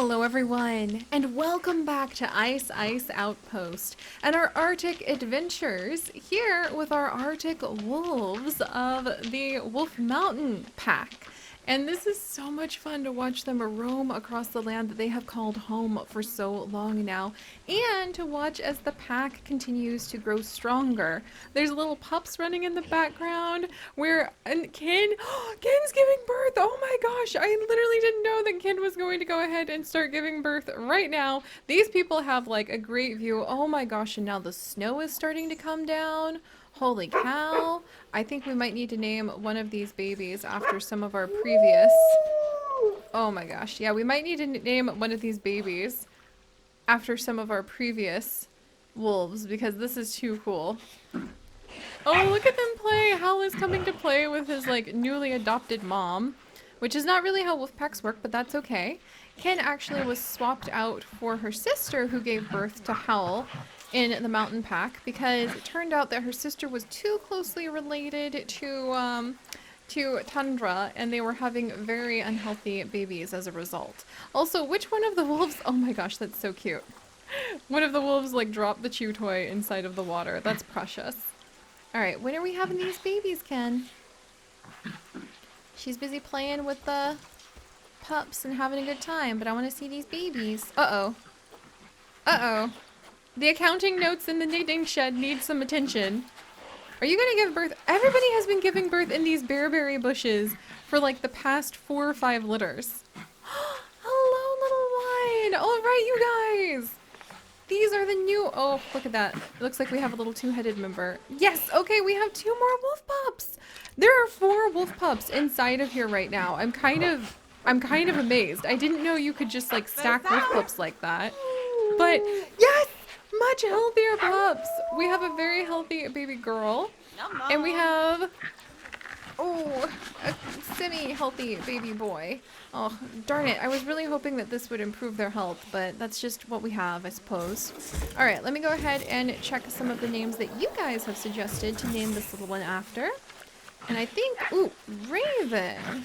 Hello everyone, and welcome back to Ice Ice Outpost and our Arctic adventures here with our Arctic wolves of the Wolf Mountain pack. And this is so much fun to watch them roam across the land that they have called home for so long now, and to watch as the pack continues to grow stronger. There's little pups running in the background and Ken's giving birth. Oh my gosh, I literally didn't know that Ken was going to go ahead and start giving birth right now. These people have like a great view. Oh my gosh, and now the snow is starting to come down. Holy cow. I think we might need to name one of these babies after some of our previous... Oh my gosh. Yeah, we might need to name one of these babies after some of our previous wolves because this is too cool. Oh, look at them play. Hal is coming to play with his like newly adopted mom, which is not really how wolf packs work, but that's okay. Ken actually was swapped out for her sister who gave birth to Howl in the mountain pack because it turned out that her sister was too closely related to Tundra, and they were having very unhealthy babies as a result. Also, which one of the wolves... Oh my gosh, that's so cute. One of the wolves like dropped the chew toy inside of the water. That's precious. Alright, when are we having these babies, Ken? She's busy playing with the pups and having a good time, but I want to see these babies. Uh-oh. Uh-oh. The accounting notes in the knitting shed need some attention. Are you gonna give birth? Everybody has been giving birth in these bearberry bushes for like the past 4 or 5 litters. Hello, little one. All right, you guys. These are the new... Oh, look at that. It looks like we have a little two-headed member. Yes, okay, we have 2 more wolf pups. There are 4 wolf pups inside of here right now. I'm kind of amazed. I didn't know you could just like stack wolf pups like that. But yes! Much healthier pups. We have a very healthy baby girl. And we have, a semi-healthy baby boy. Oh, darn it. I was really hoping that this would improve their health, but that's just what we have, I suppose. All right, let me go ahead and check some of the names that you guys have suggested to name this little one after. And I think, Raven.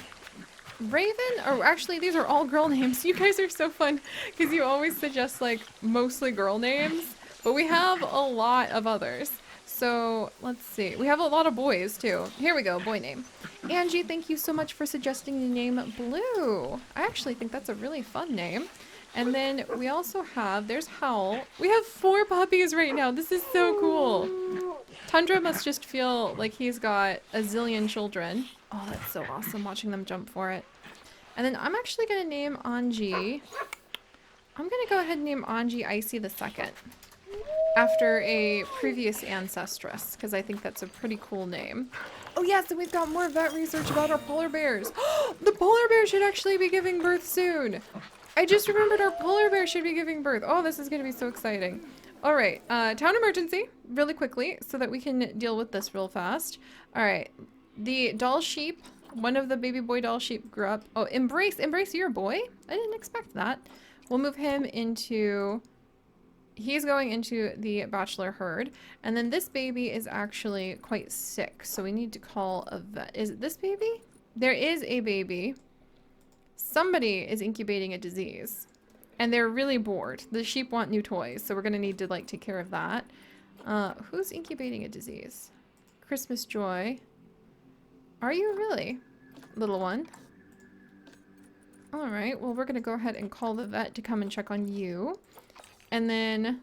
Raven, or actually these are all girl names. You guys are so fun because you always suggest like mostly girl names, but we have a lot of others. So let's see, we have a lot of boys too. Here we go, boy name. Angie, thank you so much for suggesting the name Blue. I actually think that's a really fun name. And then we also have, there's Howl. We have 4 puppies right now. This is so cool. Tundra must just feel like he's got a zillion children. Oh, that's so awesome watching them jump for it. And then I'm actually going to name Anji. I'm going to go ahead and name Anji Icy the Second after a previous ancestress because I think that's a pretty cool name. Oh yes, and we've got more vet research about our polar bears. The polar bear should actually be giving birth soon. I just remembered our polar bear should be giving birth. Oh, this is going to be so exciting. All right, town emergency really quickly so that we can deal with this real fast. All right, the doll sheep, one of the baby boy doll sheep grew up. Oh, Embrace, you're a boy? I didn't expect that. We'll move him into, he's going into the bachelor herd. And then this baby is actually quite sick, so we need to call a vet. Is it this baby? There is a baby. Somebody is incubating a disease. And they're really bored. The sheep want new toys, so we're gonna need to like take care of that. Who's incubating a disease? Christmas Joy. Are you really, little one? Alright, well we're gonna go ahead and call the vet to come and check on you. And then,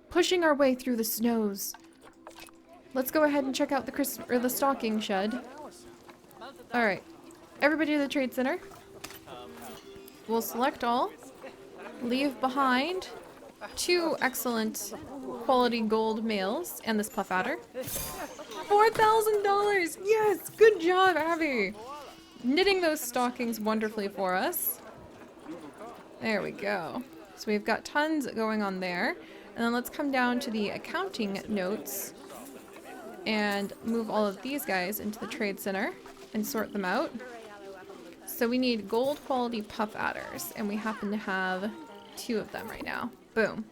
pushing our way through the snows. Let's go ahead and check out the stocking shed. Alright, everybody to the trade center. We'll select all. Leave behind 2 excellent quality gold males and this puff adder. $4,000! Yes! Good job, Abby! Knitting those stockings wonderfully for us. There we go. So we've got tons going on there. And then let's come down to the accounting notes and move all of these guys into the trade center and sort them out. So we need gold quality puff adders, and we happen to have 2 of them right now. Boom.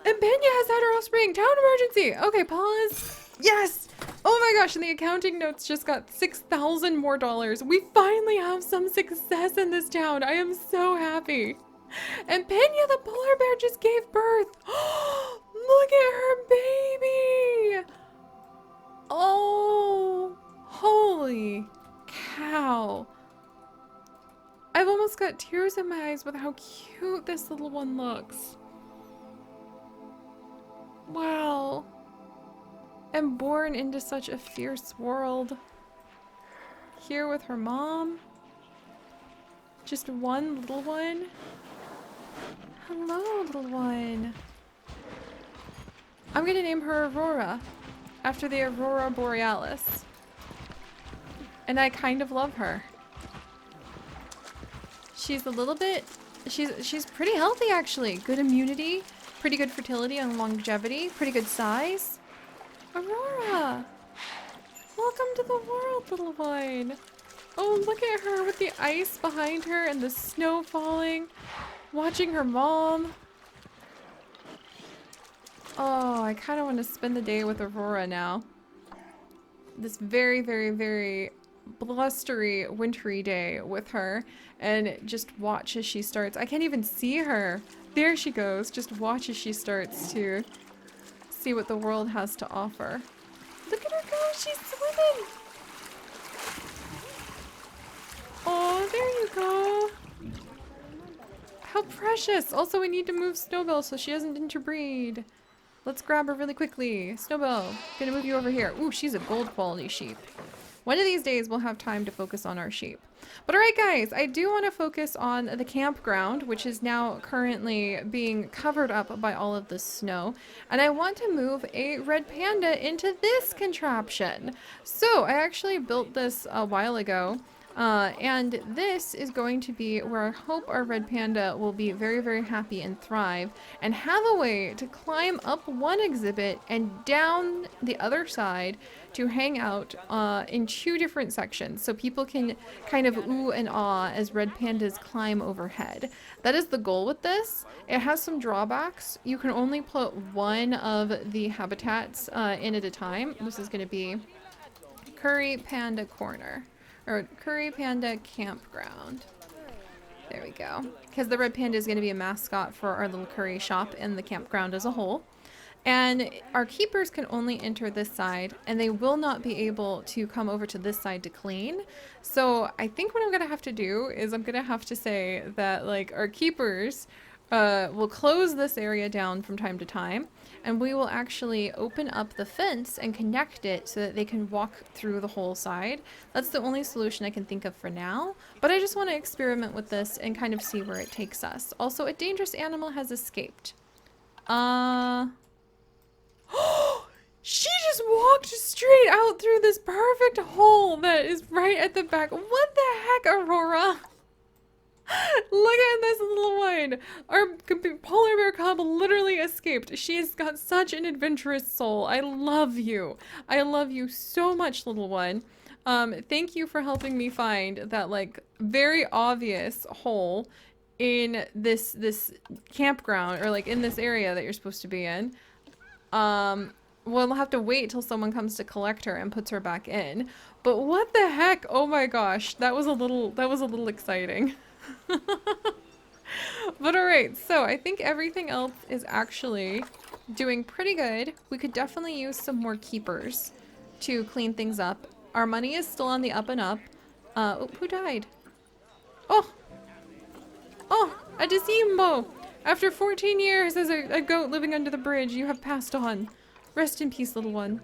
And Pena has had her offspring! Town emergency! Okay, pause. Yes! Oh my gosh, and the accounting notes just got 6,000 more dollars. We finally have some success in this town. I am so happy. And Pena the polar bear just gave birth. Look at her baby. Oh, holy cow. I've almost got tears in my eyes with how cute this little one looks. Wow. And born into such a fierce world. Here with her mom. Just one little one. Hello, little one. I'm gonna name her Aurora, after the Aurora Borealis. And I kind of love her. She's a little bit, she's pretty healthy actually. Good immunity, pretty good fertility and longevity, pretty good size. Aurora! Welcome to the world, little one. Oh, look at her with the ice behind her and the snow falling. Watching her mom. Oh, I kind of want to spend the day with Aurora now. This very, very, very blustery, wintry day with her. And just watch as she starts. I can't even see her. There she goes. Just watch as she starts to see what the world has to offer. Look at her go. She's swimming. Oh, there you go. How precious! Also, we need to move Snowbell so she doesn't interbreed. Let's grab her really quickly. Snowbell, gonna move you over here. Ooh, she's a gold quality sheep. One of these days we'll have time to focus on our sheep. But alright guys, I do want to focus on the campground, which is now currently being covered up by all of the snow. And I want to move a red panda into this contraption. So I actually built this a while ago. And this is going to be where I hope our red panda will be very, very happy and thrive and have a way to climb up one exhibit and down the other side to hang out in two different sections so people can kind of ooh and ah as red pandas climb overhead. That is the goal with this. It has some drawbacks. You can only put one of the habitats in at a time. This is going to be Curry Panda Corner. Or Curry Panda Campground. There we go. Because the red panda is going to be a mascot for our little curry shop and the campground as a whole. And our keepers can only enter this side, and they will not be able to come over to this side to clean. So I think what I'm going to have to do is I'm going to have to say that like our keepers will close this area down from time to time, and we will actually open up the fence and connect it so that they can walk through the whole side. That's the only solution I can think of for now, but I just want to experiment with this and kind of see where it takes us. Also, a dangerous animal has escaped. She just walked straight out through this perfect hole that is right at the back. What the heck, Aurora? Look at this little one. Our polar bear cub literally escaped. She's got such an adventurous soul. I love you. I love you so much, little one. Thank you for helping me find that like very obvious hole in this campground, or like in this area that you're supposed to be in. We'll have to wait till someone comes to collect her and puts her back in. But what the heck? Oh my gosh, that was a little exciting. But alright, so I think everything else is actually doing pretty good. We could definitely use some more keepers to clean things up. Our money is still on the up and up. Oh, who died? Oh! Oh, a Decimbo! After 14 years as a goat living under the bridge, you have passed on. Rest in peace, little one.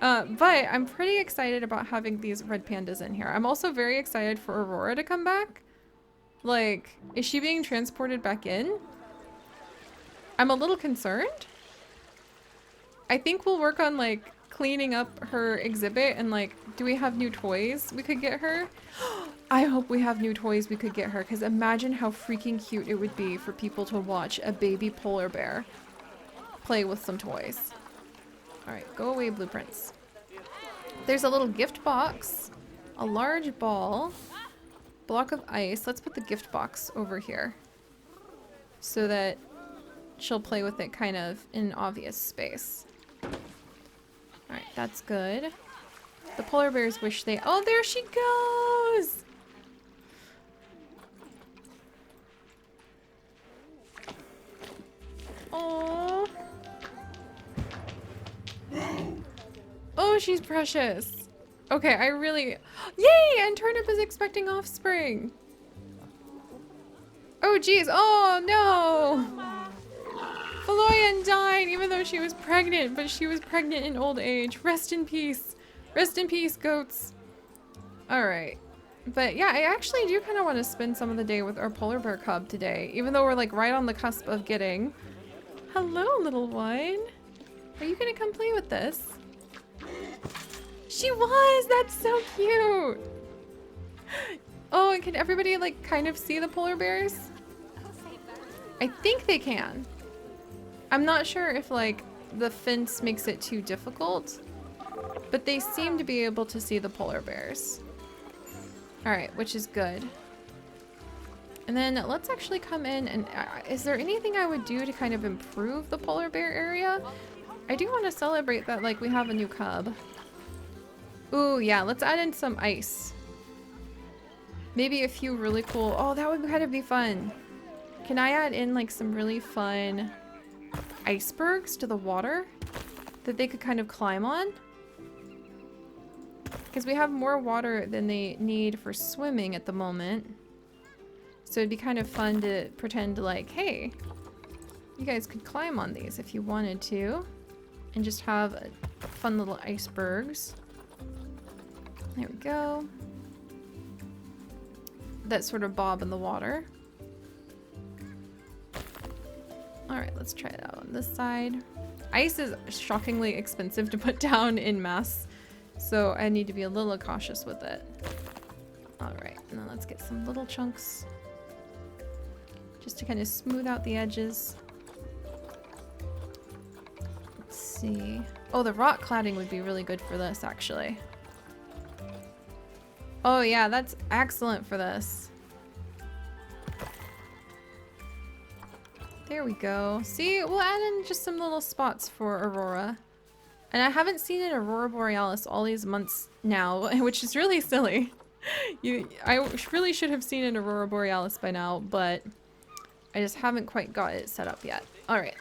But I'm pretty excited about having these red pandas in here. I'm also very excited for Aurora to come back. Like, is she being transported back in? I'm a little concerned. I think we'll work on, like, cleaning up her exhibit and, like, do we have new toys we could get her? I hope we have new toys we could get her, because imagine how freaking cute it would be for people to watch a baby polar bear play with some toys. Alright, go away, blueprints. There's a little gift box, a large ball, block of ice. Let's put the gift box over here so that she'll play with it kind of in an obvious space. Alright, that's good. The polar bears wish they... Oh, there she goes! Oh. Oh, she's precious. Okay, I really... Yay! And Turnip is expecting offspring. Oh, geez. Oh, no. Faloyan died even though she was pregnant, but she was pregnant in old age. Rest in peace. Rest in peace, goats. Alright. But yeah, I actually do kind of want to spend some of the day with our polar bear cub today, even though we're like right on the cusp of getting... Hello, little one. Are you gonna come play with this? She was! That's so cute! Oh, and can everybody like kind of see the polar bears? I think they can. I'm not sure if like the fence makes it too difficult, but they seem to be able to see the polar bears. Alright, which is good. And then let's actually come in and... is there anything I would do to kind of improve the polar bear area? I do want to celebrate that like we have a new cub. Ooh, yeah, let's add in some ice. Maybe a few really cool... Oh, that would kind of be fun. Can I add in like some really fun icebergs to the water that they could kind of climb on? Because we have more water than they need for swimming at the moment. So it'd be kind of fun to pretend like, hey, you guys could climb on these if you wanted to. And just have fun little icebergs. There we go. That sort of bob in the water. Alright, let's try it out on this side. Ice is shockingly expensive to put down in mass, so I need to be a little cautious with it. Alright, and then let's get some little chunks just to kind of smooth out the edges. Let's see. Oh, the rock cladding would be really good for this, actually. Oh yeah, that's excellent for this. There we go. See, we'll add in just some little spots for Aurora. And I haven't seen an Aurora Borealis all these months now, which is really silly. I really should have seen an Aurora Borealis by now, but I just haven't quite got it set up yet. Alright.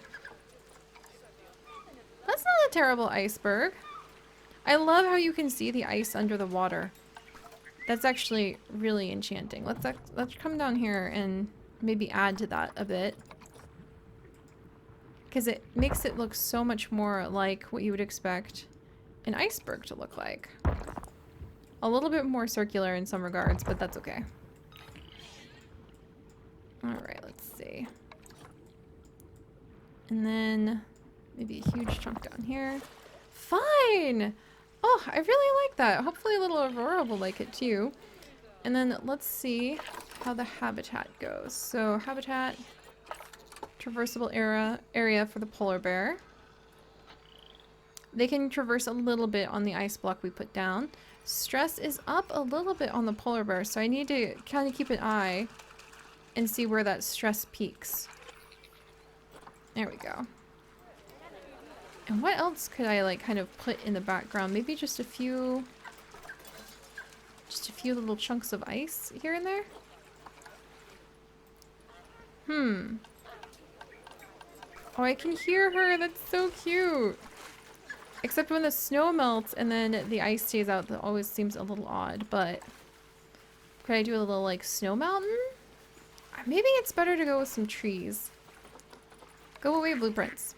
That's not a terrible iceberg. I love how you can see the ice under the water. That's actually really enchanting. Let's come down here and maybe add to that a bit. Because it makes it look so much more like what you would expect an iceberg to look like. A little bit more circular in some regards, but that's okay. Alright, let's see. And then maybe a huge chunk down here. Fine! Oh, I really like that. Hopefully little Aurora will like it too. And then let's see how the habitat goes. So habitat, traversable area for the polar bear. They can traverse a little bit on the ice block we put down. Stress is up a little bit on the polar bear, so I need to kind of keep an eye and see where that stress peaks. There we go. And what else could I like kind of put in the background? Maybe just a few little chunks of ice here and there? Oh, I can hear her. That's so cute. Except when the snow melts and then the ice stays out, that always seems a little odd, but could I do a little like snow mountain? Maybe it's better to go with some trees. Go away, blueprints.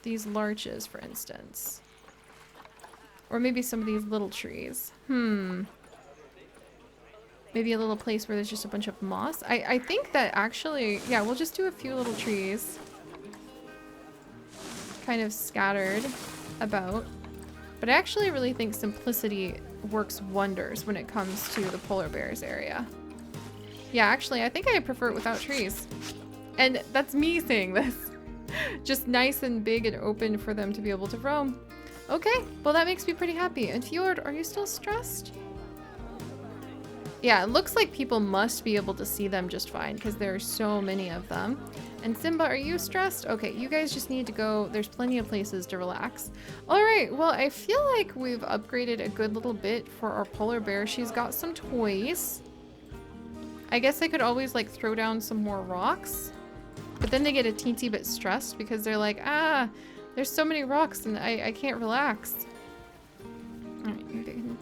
These larches, for instance. Or maybe some of these little trees. Maybe a little place where there's just a bunch of moss. I think that actually, yeah, we'll just do a few little trees. Kind of scattered about. But I actually really think simplicity works wonders when it comes to the polar bears area. Yeah, actually, I think I prefer it without trees. And that's me saying this. Just nice and big and open for them to be able to roam. Okay, well that makes me pretty happy. And Fjord, are you still stressed? Yeah, it looks like people must be able to see them just fine because there are so many of them. And Simba, are you stressed? Okay, you guys just need to go. There's plenty of places to relax. All right, well, I feel like we've upgraded a good little bit for our polar bear. She's got some toys. I guess I could always like throw down some more rocks, but then they get a teensy bit stressed because they're like, ah, there's so many rocks and I can't relax. All right, maybe I can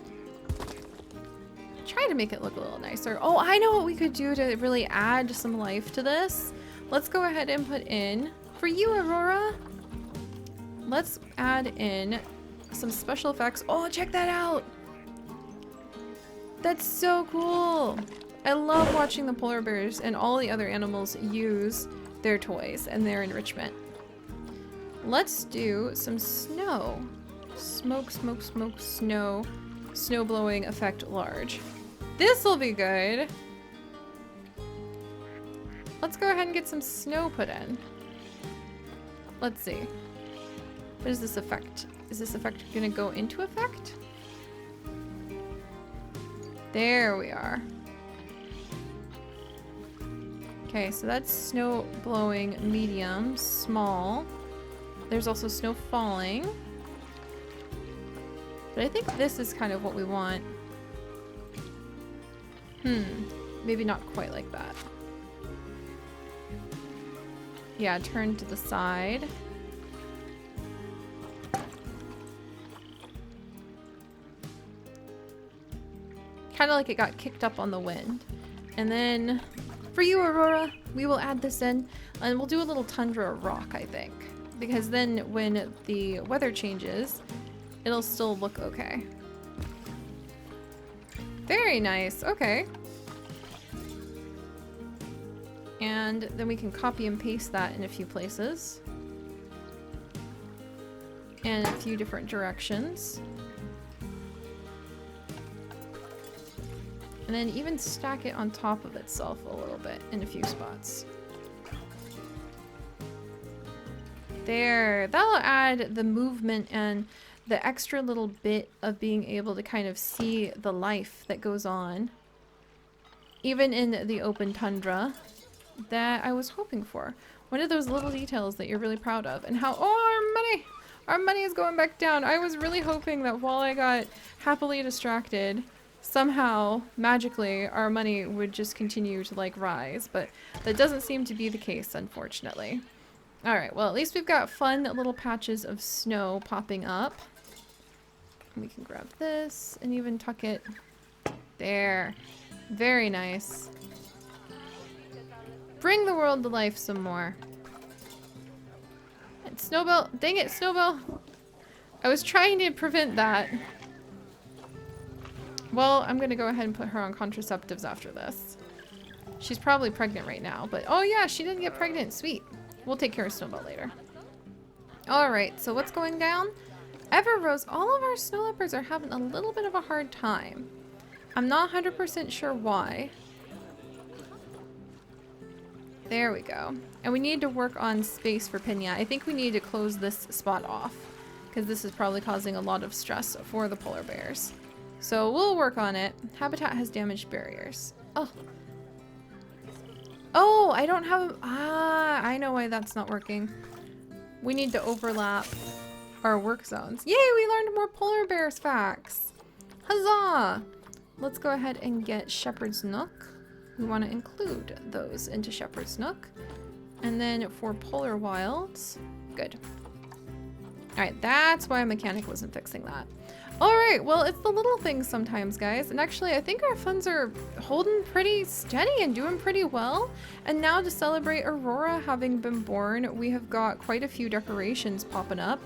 try to make it look a little nicer. Oh, I know what we could do to really add some life to this. Let's go ahead and put in, for you, Aurora, let's add in some special effects. Oh, check that out. That's so cool. I love watching the polar bears and all the other animals use their toys and their enrichment. Let's do some snow. Smoke, smoke, smoke, snow. Snow blowing effect large. This will be good. Let's go ahead and get some snow put in. Let's see. What is this effect? Is this effect gonna go into effect? There we are. Okay, so that's snow blowing medium, small. There's also snow falling. But I think this is kind of what we want. Maybe not quite like that. Yeah, turn to the side. Kind of like it got kicked up on the wind. And then for you, Aurora, we will add this in and we'll do a little tundra rock, I think. Because then when the weather changes, it'll still look okay. Very nice, okay. And then we can copy and paste that in a few places. And a few different directions. And then even stack it on top of itself a little bit in a few spots. There, that'll add the movement and the extra little bit of being able to kind of see the life that goes on, even in the open tundra, that I was hoping for. One of those little details that you're really proud of. And how, oh, our money is going back down. I was really hoping that while I got happily distracted, somehow, magically, our money would just continue to like rise, but that doesn't seem to be the case, unfortunately. All right, well, at least we've got fun little patches of snow popping up. We can grab this and even tuck it there. Very nice. Bring the world to life some more. And Snowbell, dang it, Snowbell. I was trying to prevent that. Well, I'm gonna go ahead and put her on contraceptives after this. She's probably pregnant right now, but oh yeah, she didn't get pregnant. Sweet. We'll take care of Snowbell later. Alright, so what's going down? Everrose, all of our snow leopards are having a little bit of a hard time. I'm not 100% sure why. There we go. And we need to work on space for Pinya. I think we need to close this spot off, because this is probably causing a lot of stress for the polar bears. So we'll work on it. Habitat has damaged barriers. Oh. Oh, I don't have... Ah, I know why that's not working. We need to overlap our work zones. Yay, we learned more polar bears facts. Huzzah! Let's go ahead and get Shepherd's Nook. We want to include those into Shepherd's Nook. And then for polar wilds, good. All right, that's why a mechanic wasn't fixing that. All right, well, it's the little things sometimes, guys. And actually, I think our funds are holding pretty steady and doing pretty well. And now to celebrate Aurora having been born, we have got quite a few decorations popping up.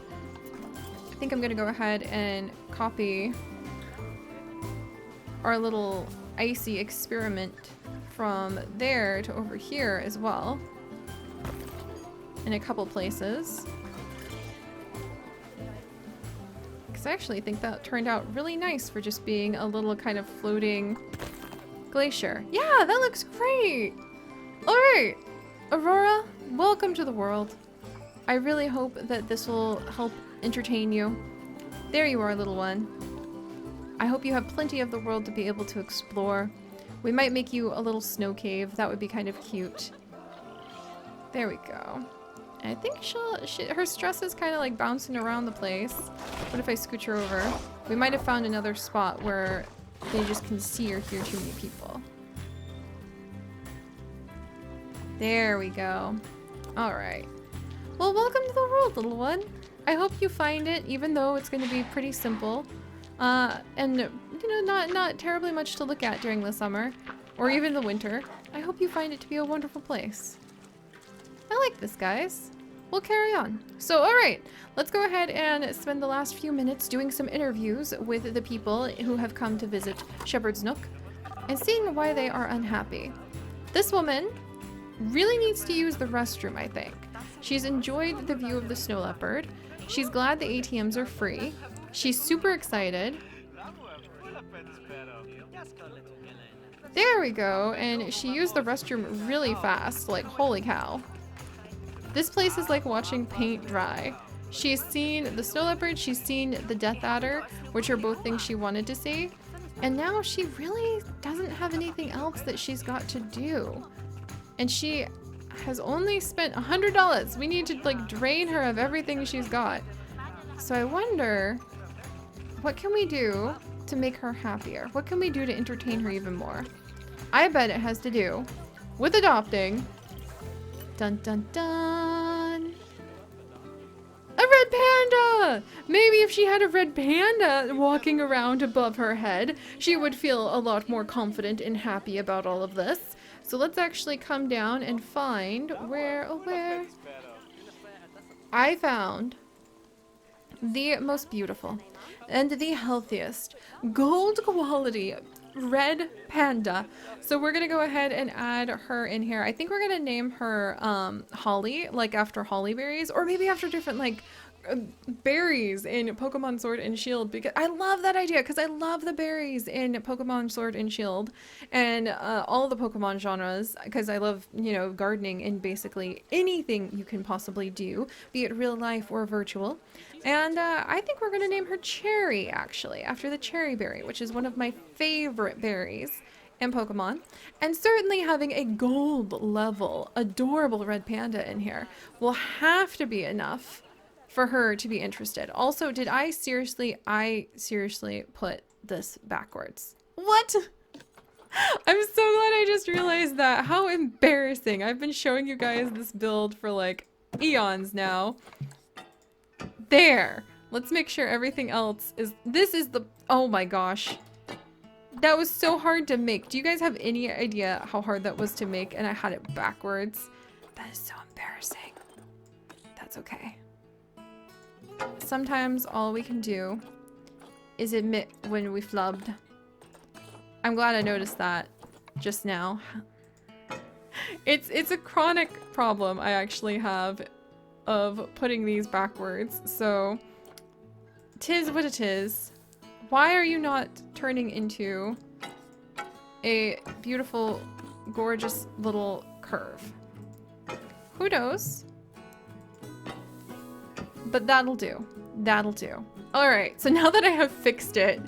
I think I'm gonna go ahead and copy our little icy experiment from there to over here as well, in a couple places. Because I actually think that turned out really nice for just being a little kind of floating glacier. Yeah, that looks great! Alright, Aurora, welcome to the world. I really hope that this will help entertain you. There you are, little one. I hope you have plenty of the world to be able to explore. We might make you a little snow cave. That would be kind of cute. There we go. I think her stress is kind of like bouncing around the place. What if I scooch her over? We might have found another spot where they just can see or hear too many people. There we go. All right. Well, welcome to the world, little one. I hope you find it, even though it's going to be pretty simple. And, you know, not terribly much to look at during the summer or even the winter. I hope you find it to be a wonderful place. I like this, guys. We'll carry on. So, all right, let's go ahead and spend the last few minutes doing some interviews with the people who have come to visit Shepherd's Nook and seeing why they are unhappy. This woman really needs to use the restroom, I think. She's enjoyed the view of the snow leopard. She's glad the ATMs are free. She's super excited. There we go, and she used the restroom really fast, like holy cow. This place is like watching paint dry. She's seen the snow leopard, she's seen the death adder, which are both things she wanted to see. And now she really doesn't have anything else that she's got to do. And she has only spent $100. We need to like drain her of everything she's got. So I wonder, what can we do to make her happier? What can we do to entertain her even more? I bet it has to do with adopting. Dun dun dun. A red panda! Maybe if she had a red panda walking around above her head, she would feel a lot more confident and happy about all of this. So let's actually come down and find where I found the most beautiful and the healthiest gold quality red panda. So we're gonna go ahead and add her in here. I think we're gonna name her Holly, like after holly berries, or maybe after different like berries in Pokemon Sword and Shield, because I love that idea, because I love the berries in Pokemon Sword and Shield and all the Pokemon genres, because I love, you know, gardening in basically anything you can possibly do, be it real life or virtual. And I think we're gonna name her Cherry, actually, after the cherry berry, which is one of my favorite berries in Pokemon. And certainly having a gold level adorable red panda in here will have to be enough for her to be interested. Also, did I seriously put this backwards? What? I'm so glad I just realized that. How embarrassing. I've been showing you guys this build for like eons now. There. Let's make sure everything else is, this is the, oh my gosh. That was so hard to make. Do you guys have any idea how hard that was to make? And I had it backwards. That is so embarrassing. That's okay. Sometimes all we can do is admit when we flubbed. I'm glad I noticed that just now. It's a chronic problem I actually have of putting these backwards. So, 'tis what it is. Why are you not turning into a beautiful, gorgeous little curve? Who knows? But that'll do. That'll do. Alright, so now that I have fixed it,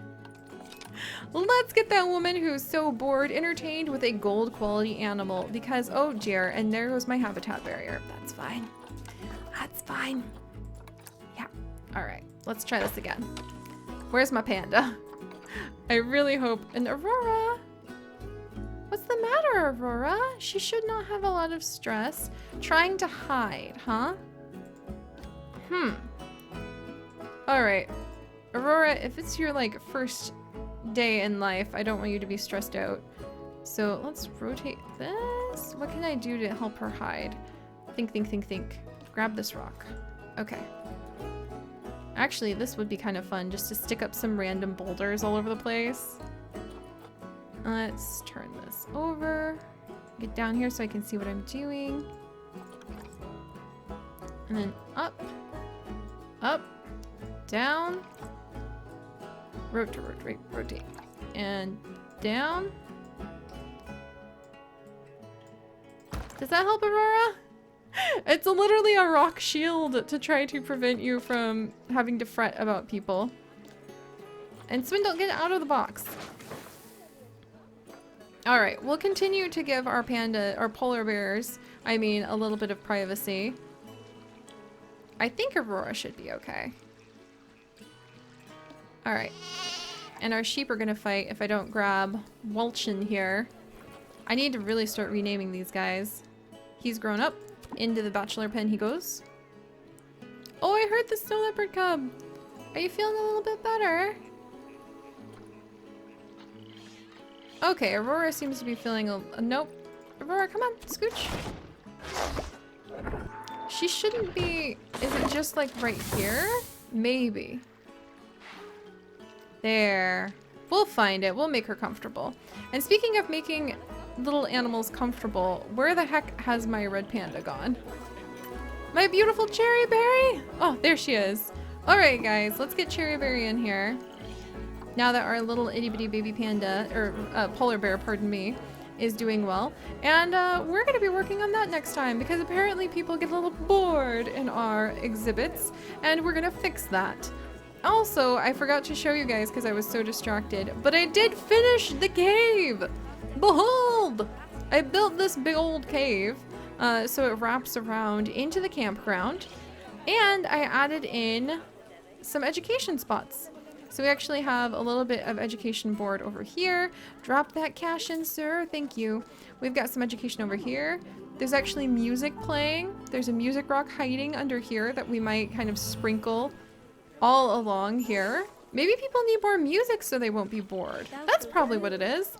let's get that woman who's so bored entertained with a gold quality animal, because, oh dear, and there goes my habitat barrier. That's fine. That's fine. Yeah. Alright, let's try this again. Where's my panda? I really hope, and Aurora! What's the matter, Aurora? She should not have a lot of stress. Trying to hide, huh? Alright. Aurora, if it's your, like, first day in life, I don't want you to be stressed out. So let's rotate this. What can I do to help her hide? Think, think, think, think. Grab this rock. Okay. Actually, this would be kind of fun, just to stick up some random boulders all over the place. Let's turn this over. Get down here so I can see what I'm doing. And then up. Up. Down. Rotate, rotate. And down. Does that help, Aurora? It's literally a rock shield to try to prevent you from having to fret about people. And Swindle, get out of the box. Alright, we'll continue to give our panda, our polar bears, I mean, a little bit of privacy. I think Aurora should be okay. Alright. And our sheep are gonna fight if I don't grab Walchin here. I need to really start renaming these guys. He's grown up. Into the bachelor pen he goes. Oh, I heard the snow leopard cub. Are you feeling a little bit better? Okay, Aurora seems to be feeling a nope. Aurora, come on, scooch. She shouldn't be... Is it just like right here? Maybe. There. We'll find it. We'll make her comfortable. And speaking of making little animals comfortable, where the heck has my red panda gone? My beautiful cherry berry! Oh, there she is. Alright guys, let's get cherry berry in here. Now that our little itty bitty baby panda, or polar bear, pardon me, is doing well. And we're gonna be working on that next time because apparently people get a little bored in our exhibits and we're gonna fix that. Also, I forgot to show you guys because I was so distracted, but I did finish the cave! Behold! I built this big old cave so it wraps around into the campground, and I added in some education spots. So we actually have a little bit of education board over here. Drop that cash in, sir. Thank you. We've got some education over here. There's actually music playing. There's a music rock hiding under here that we might kind of sprinkle all along here. Maybe people need more music so they won't be bored. That's probably what it is.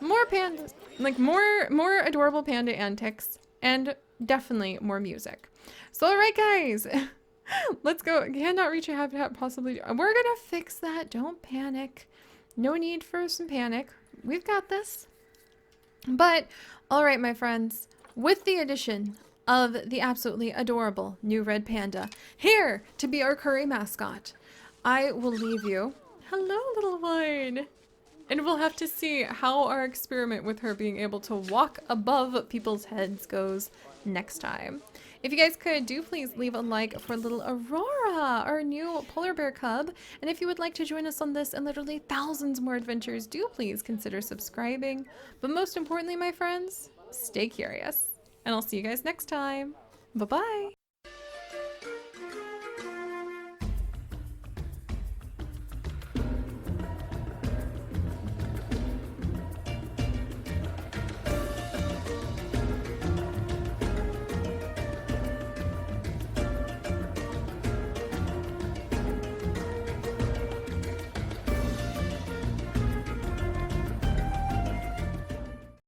More pandas, like more adorable panda antics, and definitely more music. So alright guys, let's go. Cannot reach a habitat possibly. We're gonna fix that. Don't panic. No need for some panic. We've got this. But alright my friends, with the addition of the absolutely adorable new red panda here to be our curry mascot, I will leave you. Hello little one. And we'll have to see how our experiment with her being able to walk above people's heads goes next time. If you guys could, do please leave a like for little Aurora, our new polar bear cub. And if you would like to join us on this and literally thousands more adventures, do please consider subscribing. But most importantly, my friends, stay curious. And I'll see you guys next time. Bye-bye.